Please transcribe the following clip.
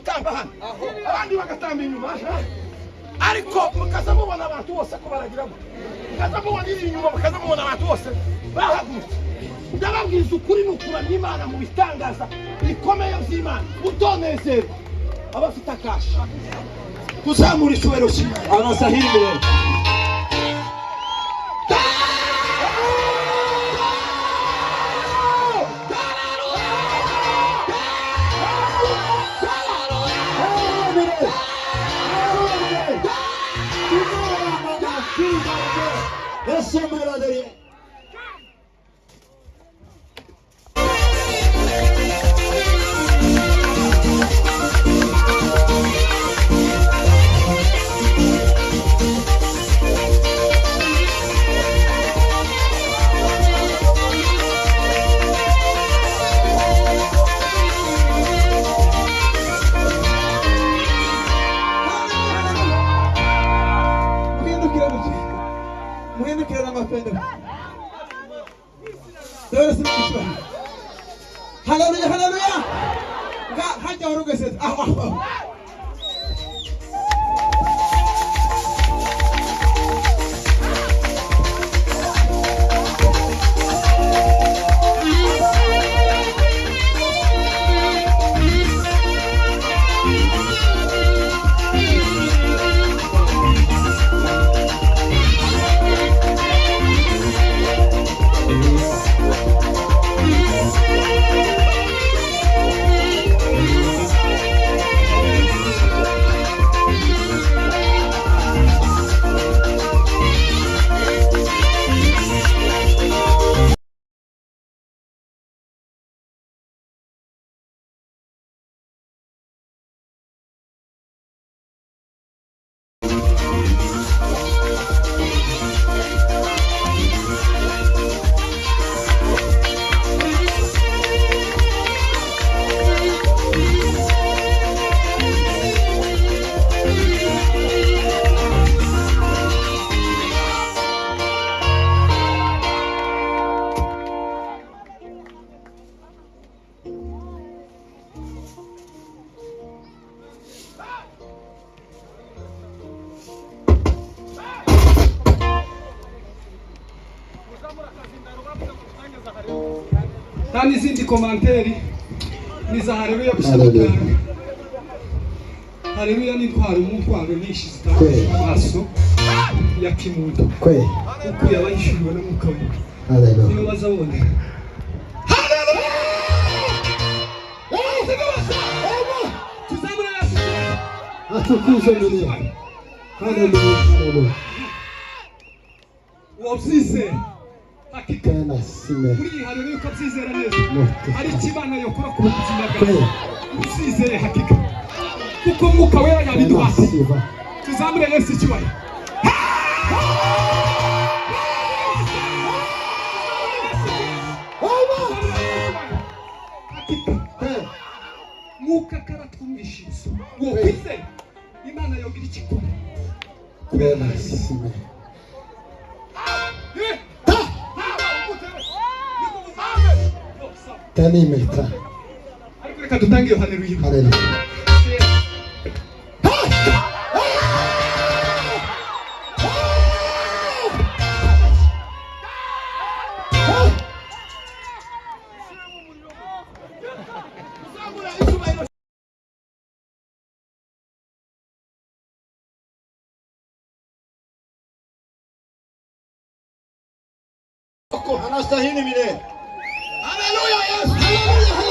gutamba hano abandi bagatamba inyuma ariko mukaza mubona abantu bose ko baragiramo mukaza mubona inyuma mukaza mubona abantu bose bahagurutse ndababwiza ukuri n'ukuramya Imana mu bitangaza bikomeye by'Imana utonezerwa abafite akashi kuzamura icyubahiro cy'Imana anastahili milele. Eso me lo diría. Haleluya, haleluya. Enggak, haja orang geset. Tani izindi komanteri niza haleluya gushaka. Haleluya ni ntwaro umutwaro nyinshi zitandukanye amaso ya kimuntu. Kwe. Uko yabayishuriwe n'umwuka we. Haleluya. Niyo bazabone. Haleluya! Tuzamura Yesu. Atukuzwe milele. Haleluya, haleluya. Wabyize. Hakika Tena sime. kuri haleluya ukabyizera neza. Moto. Hari ikimana yokora ku buzima bwawe. Usizeye hakika. Kuko umwuka wera yabiduhase. Tuzamure Yesu icyubahiro. Mwuka karatwumvishiza ngo kwizera Imana yogira ikikora kubera sime. Tani imeta. ariko reka dutange iyo haleluya. Haleluya. Anastahili milele. Haleluya Yesu. Haleluya.